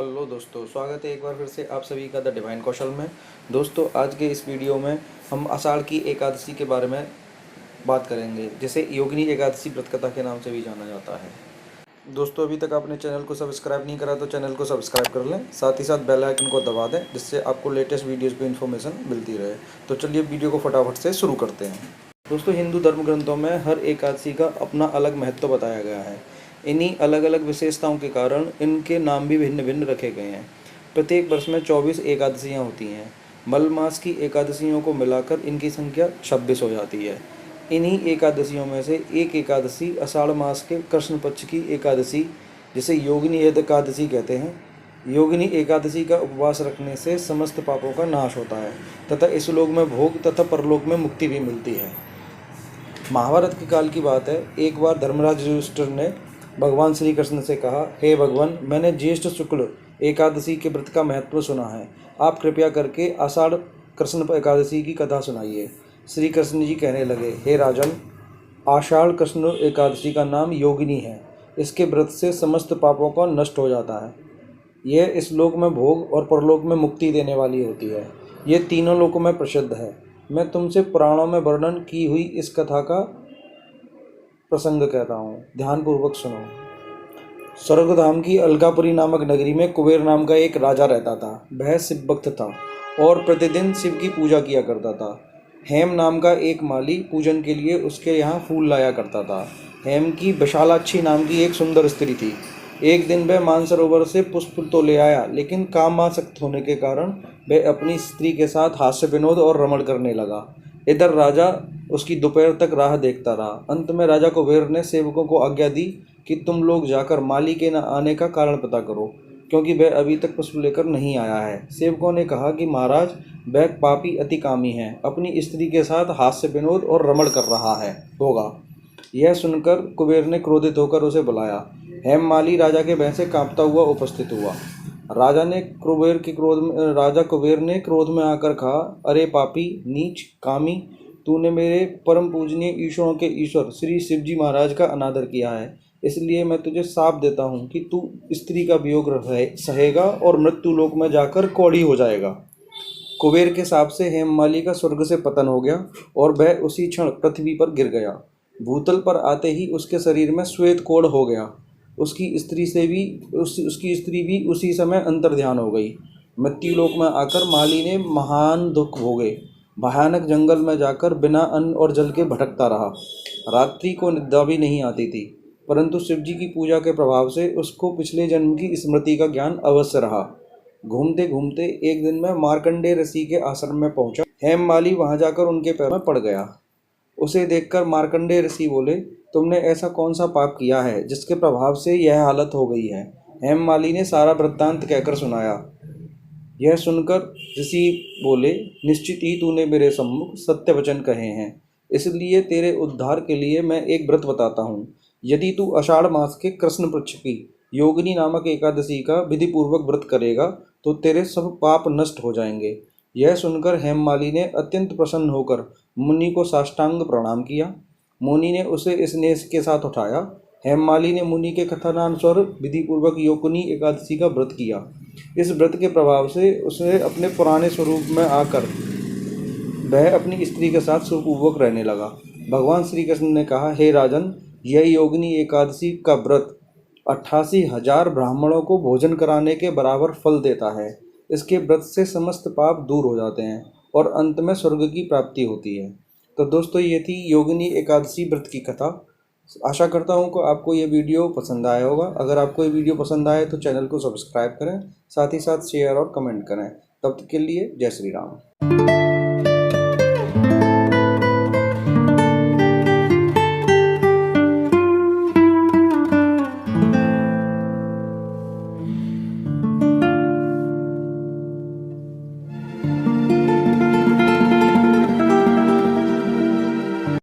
Hello दोस्तों, स्वागत है एक बार फिर से आप सभी का द डिवाइन कौशल में। दोस्तों, आज के इस वीडियो में हम आषाढ़ की एकादशी के बारे में बात करेंगे, जिसे योगिनी एकादशी व्रत कथा के नाम से भी जाना जाता है। दोस्तों, अभी तक आपने चैनल को सब्सक्राइब नहीं करा तो चैनल को सब्सक्राइब कर लें, साथ ही साथ बेल आइकन को दबा दें, जिससे आपको लेटेस्ट वीडियोज़ की इन्फॉर्मेशन मिलती रहे। तो चलिए वीडियो को फटाफट से शुरू करते हैं। दोस्तों, हिंदू धर्म ग्रंथों में हर एकादशी का अपना अलग महत्व बताया गया है। इन्हीं अलग अलग विशेषताओं के कारण इनके नाम भी भिन्न भिन्न रखे गए हैं। प्रत्येक वर्ष में 24 एकादशियाँ होती हैं। मल मास की एकादशियों को मिलाकर इनकी संख्या 26 हो जाती है। इन्हीं एकादशियों में से एक एकादशी आषाढ़ मास के कृष्ण पक्ष की एकादशी, जिसे योगिनी एकादशी कहते हैं। योगिनी एकादशी का उपवास रखने से समस्त पापों का नाश होता है तथा इस लोक में भोग तथा परलोक में मुक्ति भी मिलती है। महाभारत के काल की बात है। एक बार धर्मराज युधिष्ठिर ने भगवान श्री कृष्ण से कहा, हे भगवान, मैंने ज्येष्ठ शुक्ल एकादशी के व्रत का महत्व सुना है। आप कृपया करके आषाढ़ कृष्ण एकादशी की कथा सुनाइए। श्री कृष्ण जी कहने लगे, हे राजन, आषाढ़ कृष्ण एकादशी का नाम योगिनी है। इसके व्रत से समस्त पापों का नष्ट हो जाता है। यह इस लोक में भोग और परलोक में मुक्ति देने वाली होती है। यह तीनों लोकों में प्रसिद्ध है। मैं तुमसे पुराणों में वर्णन की हुई इस कथा का प्रसंग कहता हूँ, ध्यानपूर्वक सुनो। स्वर्गधाम की अलकापुरी नामक नगरी में कुबेर नाम का एक राजा रहता था। वह शिव भक्त था और प्रतिदिन शिव की पूजा किया करता था। हेम नाम का एक माली पूजन के लिए उसके यहाँ फूल लाया करता था। हेम की विशालाक्षी नाम की एक सुंदर स्त्री थी। एक दिन वह मानसरोवर से पुष्प तो ले आया, लेकिन कामासक्त होने के कारण वह अपनी स्त्री के साथ हास्य विनोद और रमण करने लगा। इधर राजा उसकी दोपहर तक राह देखता रहा। अंत में राजा कुबेर ने सेवकों को आज्ञा दी कि तुम लोग जाकर माली के न आने का कारण पता करो, क्योंकि वह अभी तक पुष्प लेकर नहीं आया है। सेवकों ने कहा कि महाराज, वह पापी अतिकामी है, अपनी स्त्री के साथ हास्य विनोद और रमण कर रहा है होगा। यह सुनकर कुबेर ने क्रोधित होकर उसे बुलाया। हेम माली राजा के भय से कांपता हुआ उपस्थित हुआ। राजा कुबेर ने क्रोध में आकर कहा, अरे पापी, नीच, कामी, तूने मेरे परम पूजनीय ईश्वरों के ईश्वर श्री शिवजी महाराज का अनादर किया है। इसलिए मैं तुझे शाप देता हूँ कि तू स्त्री का वियोग सहेगा और मृत्यु लोक में जाकर कौड़ी हो जाएगा। कुबेर के शाप से हेममाली का स्वर्ग से पतन हो गया और वह उसी क्षण पृथ्वी पर गिर गया। भूतल पर आते ही उसके शरीर में श्वेत कोढ़ हो गया। उसकी स्त्री भी उसी समय अंतर्ध्यान हो गई। मृत्यु लोक में आकर माली ने महान दुख भोगे। भयानक जंगल में जाकर बिना अन्न और जल के भटकता रहा। रात्रि को निद्रा भी नहीं आती थी, परंतु शिवजी की पूजा के प्रभाव से उसको पिछले जन्म की स्मृति का ज्ञान अवश्य रहा। घूमते घूमते एक दिन में मार्कंडेय ऋषि के आश्रम में पहुंचा। हेममाली वहां जाकर उनके पैर में पड़ गया। उसे देखकर मार्कंडेय ऋषि बोले, तुमने ऐसा कौन सा पाप किया है जिसके प्रभाव से यह हालत हो गई है। हेममाली ने सारा वृत्तांत कहकर सुनाया। यह सुनकर ऋषि बोले, निश्चित ही तूने मेरे सम्मुख सत्य वचन कहे हैं, इसलिए तेरे उद्धार के लिए मैं एक व्रत बताता हूँ। यदि तू आषाढ़ मास के कृष्ण पक्ष की योगिनी नामक एकादशी का विधि पूर्वक व्रत करेगा तो तेरे सब पाप नष्ट हो जाएंगे। यह सुनकर हेममाली ने अत्यंत प्रसन्न होकर मुनि को साष्टांग प्रणाम किया। मुनि ने उसे स्नेह के साथ उठाया। हेममाली ने मुनि के कथनानुसार विधि पूर्वक योगिनी एकादशी का व्रत किया। इस व्रत के प्रभाव से उसे अपने पुराने स्वरूप में आकर वह अपनी स्त्री के साथ सुखपूर्वक रहने लगा। भगवान श्री कृष्ण ने कहा, हे राजन, यह योगिनी एकादशी का व्रत 88,000 ब्राह्मणों को भोजन कराने के बराबर फल देता है। इसके व्रत से समस्त पाप दूर हो जाते हैं और अंत में स्वर्ग की प्राप्ति होती है। तो दोस्तों, ये थी योगिनी एकादशी व्रत की कथा। आशा करता हूँ कि आपको ये वीडियो पसंद आया होगा। अगर आपको ये वीडियो पसंद आए तो चैनल को सब्सक्राइब करें, साथ ही साथ शेयर और कमेंट करें। तब तक के लिए जय श्री राम।